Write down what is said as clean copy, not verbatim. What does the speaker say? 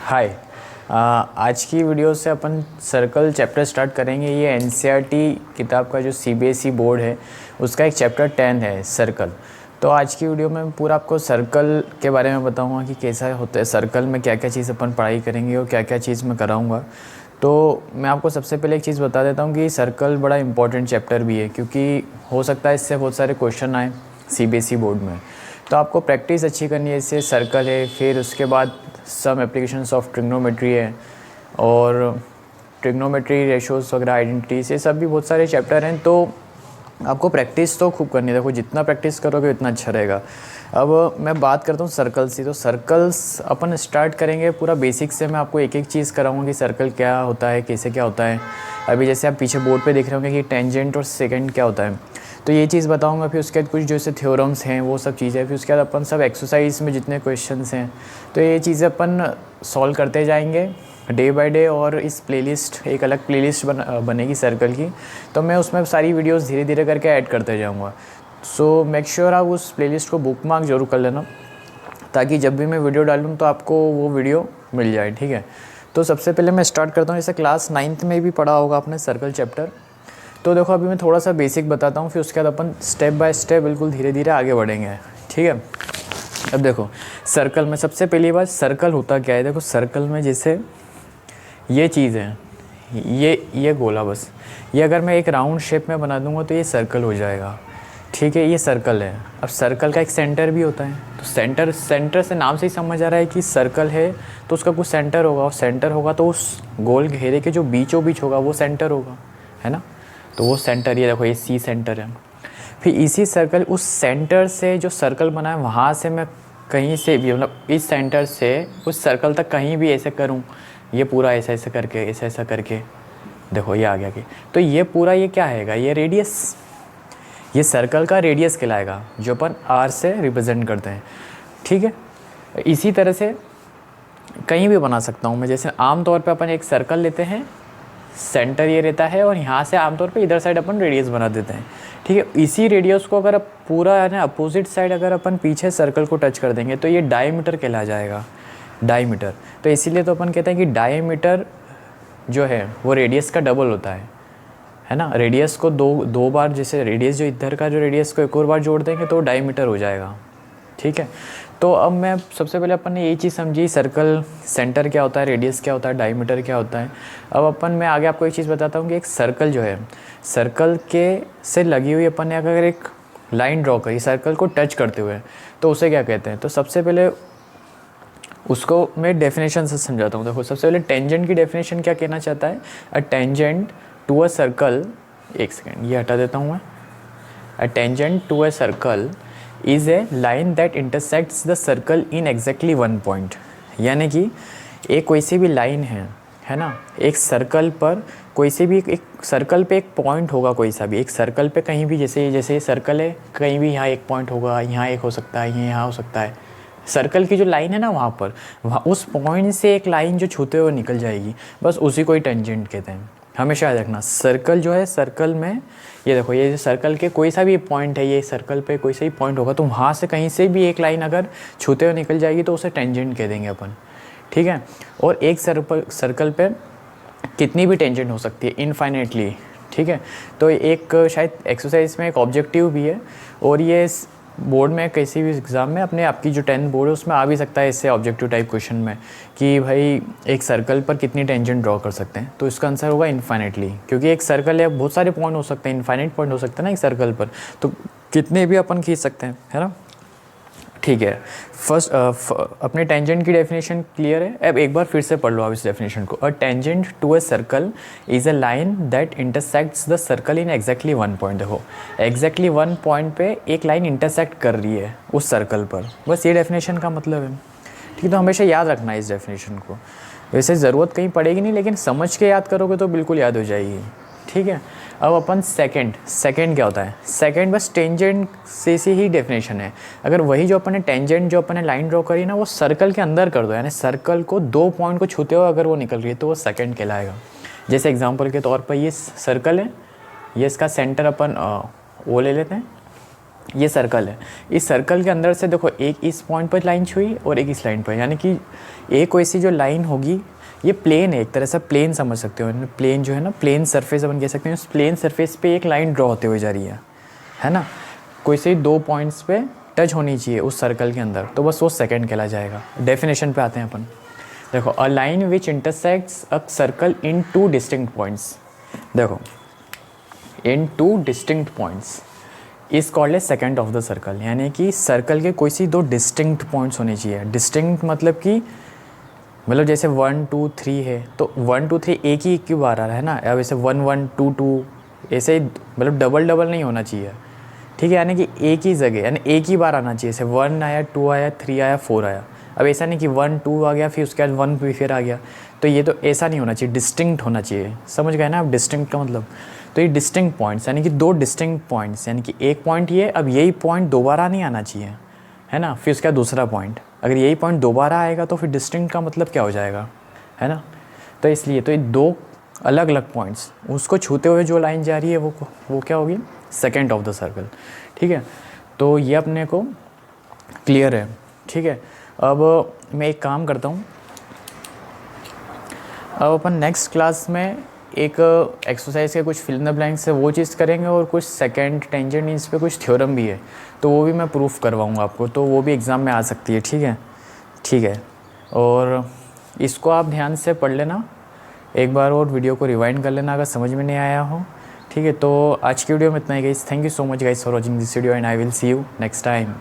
हाय। आज की वीडियो से अपन सर्कल चैप्टर स्टार्ट करेंगे। ये एनसीईआरटी किताब का जो सीबीएसई बोर्ड है उसका एक चैप्टर 10 है सर्कल। तो आज की वीडियो में पूरा आपको सर्कल के बारे में बताऊंगा कि कैसा होता है सर्कल में, क्या क्या चीज़ अपन पढ़ाई करेंगे और क्या क्या चीज़ मैं कराऊंगा। तो मैं आपको सबसे पहले एक चीज़ बता देता हूँ कि सर्कल बड़ा इंपॉर्टेंट चैप्टर भी है, क्योंकि हो सकता है इससे बहुत सारे क्वेश्चन आए सीबीएसई बोर्ड में। तो आपको प्रैक्टिस अच्छी करनी है। इससे सर्कल है, फिर उसके बाद सम एप्लीकेशंस ऑफ ट्रिग्नोमेट्री है और ट्रिग्नोमेट्री रेशोज़ वगैरह, आइडेंटिटीज, ये सब भी बहुत सारे चैप्टर हैं। तो आपको प्रैक्टिस तो खूब करनी है। देखो जितना प्रैक्टिस करोगे उतना अच्छा रहेगा। अब मैं बात करता हूँ सर्कल्स की। तो सर्कल्स अपन स्टार्ट करेंगे पूरा बेसिक से। मैं आपको एक एक चीज़ कराऊंगा कि सर्कल क्या होता है, कैसे क्या होता है। अभी जैसे आप पीछे बोर्ड पे देख रहे होंगे कि टेंजेंट और सेकेंड क्या होता है, तो ये चीज़ बताऊंगा। फिर उसके बाद कुछ जैसे थ्योरम्स हैं वो सब चीज़ें। फिर उसके बाद अपन सब एक्सरसाइज में जितने क्वेश्चंस हैं तो ये चीज़ें अपन सॉल्व करते जाएंगे डे बाय डे। और इस प्लेलिस्ट, एक अलग प्लेलिस्ट बनेगी सर्कल की, तो मैं उसमें सारी वीडियोस धीरे धीरे करके ऐड करते जाऊंगा। सो मेक श्योर आप उस प्लेलिस्ट को बुकमार्क जरूर कर लेना, ताकि जब भी मैं वीडियो डालूँ तो आपको वो वीडियो मिल जाए, ठीक है। तो सबसे पहले मैं स्टार्ट करता हूँ। जैसे क्लास 9th में भी पढ़ा होगा आपने सर्कल चैप्टर। तो देखो अभी मैं थोड़ा सा बेसिक बताता हूँ, फिर उसके बाद अपन स्टेप बाय स्टेप बिल्कुल धीरे धीरे आगे बढ़ेंगे, ठीक है। अब देखो सर्कल में सबसे पहली बात, सर्कल होता क्या है। देखो सर्कल में जैसे ये चीज़ है, ये गोला, बस ये अगर मैं एक राउंड शेप में बना दूंगा तो ये सर्कल हो जाएगा, ठीक है। ये सर्कल है। अब सर्कल का एक सेंटर भी होता है। तो सेंटर से नाम से ही समझ आ रहा है कि सर्कल है तो उसका कुछ सेंटर होगा, और सेंटर होगा तो उस गोल घेरे के जो बीचों बीच होगा वो सेंटर होगा, है ना। तो वो सेंटर, ये देखो ये सी सेंटर है। फिर इसी सर्कल, उस सेंटर से जो सर्कल बना है वहाँ से मैं कहीं से भी, मतलब इस सेंटर से उस सर्कल तक कहीं भी ऐसे करूँ, ये पूरा ऐसा ऐसा करके, ऐसा ऐसा करके, देखो ये आ गया कि, तो ये पूरा ये क्या है, ये रेडियस, ये सर्कल का रेडियस कहलाएगा, जो अपन आर से रिप्रेजेंट करते हैं, ठीक है। इसी तरह से कहीं भी बना सकता हूँ मैं। जैसे आमतौर पे अपन एक सर्कल लेते हैं, सेंटर ये रहता है, और यहाँ से आमतौर पे इधर साइड अपन रेडियस बना देते हैं, ठीक है। इसी रेडियस को अगर पूरा है ना अपोजिट साइड अगर अपन पीछे सर्कल को टच कर देंगे तो ये डायमीटर कहला जाएगा, डायमीटर। तो इसीलिए तो अपन कहते हैं कि डायमीटर जो है वो रेडियस का डबल होता है ना। रेडियस को दो बार, जैसे रेडियस जो इधर का जो रेडियस को एक और बार जोड़ देंगे तो डायमीटर हो जाएगा, ठीक है। तो अब मैं सबसे पहले अपन ने यही चीज़ समझी, सर्कल सेंटर क्या होता है, रेडियस क्या होता है, डायमीटर क्या होता है। अब अपन मैं आगे आपको एक चीज़ बताता हूँ कि एक सर्कल जो है, सर्कल के से लगी हुई अपन ने अगर एक लाइन ड्रॉ करी सर्कल को टच करते हुए, तो उसे क्या कहते हैं। तो सबसे पहले उसको मैं डेफिनेशन से समझाता हूँ। देखो सबसे पहले टेंजेंट की डेफिनेशन क्या कहना चाहता है। A tangent to a circle, एक सेकेंड ये हटा देता हूँ मैं। A tangent to a circle is a line that intersects the circle in exactly one point. यानी कि एक कोई सी भी लाइन है ना, एक सर्कल पर कोई से भी एक सर्कल पे एक पॉइंट होगा, कोई सा भी एक सर्कल पे कहीं भी, जैसे ये सर्कल है, कहीं भी यहाँ एक पॉइंट होगा, यहाँ एक हो सकता है, यहाँ हो सकता है। सर्कल की जो लाइन है ना वहाँ उस पॉइंट से एक लाइन जो छूते हुए निकल जाएगी, बस उसी को ही टेंजेंट कहते हैं। हमेशा याद रखना, सर्कल जो है, सर्कल में ये देखो ये सर्कल के कोई सा भी पॉइंट है, ये सर्कल पे कोई सा भी पॉइंट होगा तो वहाँ से कहीं से भी एक लाइन अगर छूते हुए निकल जाएगी तो उसे टेंजेंट कह देंगे अपन, ठीक है। और एक सर्कल पे कितनी भी टेंजेंट हो सकती है, इनफाइनेटली, ठीक है। तो एक शायद एक्सरसाइज में एक ऑब्जेक्टिव भी है, और ये बोर्ड में किसी भी एग्ज़ाम में अपने आपकी जो 10th बोर्ड है उसमें आ भी सकता है इससे ऑब्जेक्टिव टाइप क्वेश्चन में, कि भाई एक सर्कल पर कितनी टेंजेंट ड्रॉ कर सकते हैं। तो इसका आंसर होगा इनफाइनेटली, क्योंकि एक सर्कल है, बहुत सारे पॉइंट हो सकते हैं, इनफाइनाइट पॉइंट हो सकते हैं ना एक सर्कल पर, तो कितने भी अपन खींच सकते हैं, है ना, ठीक है। फर्स्ट अपने टेंजेंट की डेफिनेशन क्लियर है। अब एक बार फिर से पढ़ लो आप इस डेफिनेशन को। A tangent to a circle is a line that intersects the circle in exactly one point. देखो एग्जैक्टली वन पॉइंट पे एक लाइन इंटरसेक्ट कर रही है उस सर्कल पर, बस ये डेफिनेशन का मतलब है, ठीक है। तो हमेशा याद रखना है इस डेफिनेशन को। वैसे ज़रूरत कहीं पड़ेगी नहीं, लेकिन समझ के याद करोगे तो बिल्कुल याद हो जाएगी, ठीक है। अब अपन सेकंड क्या होता है। सेकंड बस टेंजेंट से ही डेफिनेशन है। अगर वही जो अपन ने टेंजेंट जो अपन ने लाइन ड्रॉ करी ना वो सर्कल के अंदर कर दो, यानी सर्कल को दो पॉइंट को छूते हुए अगर वो निकल रही है तो वो सेकंड कहलाएगा। जैसे एग्जांपल के तौर पर ये सर्कल है, ये इसका सेंटर अपन वो ले लेते हैं, ये सर्कल है, इस सर्कल के अंदर से देखो एक इस पॉइंट पर लाइन छुई और एक इस लाइन पर, यानी कि एक वैसी जो लाइन होगी, ये प्लेन है, एक तरह से प्लेन समझ सकते हो, प्लेन जो है ना, प्लेन सरफेस अपन कह सकते हैं, उस प्लेन सरफेस पे एक लाइन ड्रॉ होते हुए जा रही है ना। कोई से 2 पॉइंट्स पे टच होनी चाहिए उस सर्कल के अंदर, तो बस वो सेकंड कहला जाएगा। डेफिनेशन पे आते हैं अपन। देखो, a line which intersects a circle in 2 distinct points, देखो इन 2 डिस्टिंक्ट पॉइंट्स इस कॉल्ड है सेकंड ऑफ द सर्कल, यानी कि सर्कल के कोई सी 2 डिस्टिंक्ट पॉइंट्स होने चाहिए। डिस्टिंक्ट मतलब कि मतलब जैसे 1 2 3 है, तो 1 2 3 एक ही बार आ रहा है ना, या वैसे 1 1 2 2 ऐसे, मतलब डबल डबल नहीं होना चाहिए, ठीक है। यानी कि एक ही जगह, यानी एक ही बार आना चाहिए, जैसे 1 आया, 2 आया, 3 आया, 4 आया। अब ऐसा नहीं कि 1 2 आ गया, फिर उसके बाद 1 भी फिर आ गया, तो ये तो ऐसा नहीं होना चाहिए, डिस्टिंक्ट होना चाहिए। समझ गए ना आप डिस्टिंक्ट का मतलब? तो ये डिस्टिंक्ट पॉइंट्स, यानी कि 2 डिस्टिंक्ट पॉइंट्स, यानी कि एक पॉइंट ये, अब यही पॉइंट दोबारा नहीं आना चाहिए, है ना, फिर उसका दूसरा पॉइंट। अगर यही पॉइंट दोबारा आएगा तो फिर डिस्टिंक्ट का मतलब क्या हो जाएगा, है ना। तो इसलिए तो ये 2 अलग अलग पॉइंट्स, उसको छूते हुए जो लाइन जा रही है वो क्या होगी, सेकंड ऑफ द सर्कल, ठीक है। तो ये अपने को क्लियर है, ठीक है। अब मैं एक काम करता हूँ, अब अपन नेक्स्ट क्लास में एक एक्सरसाइज के कुछ फिल इन द ब्लैंक्स है वो चीज़ करेंगे, और कुछ सेकंड टेंजेंट इस पे कुछ थ्योरम भी है, तो वो भी मैं प्रूफ करवाऊँगा आपको, तो वो भी एग्ज़ाम में आ सकती है, ठीक है। ठीक है, और इसको आप ध्यान से पढ़ लेना एक बार, और वीडियो को रिवाइंड कर लेना अगर समझ में नहीं आया हो, ठीक है। तो आज की वीडियो में इतना ही guys, thank you so much guys for watching this video, and I will see you next time.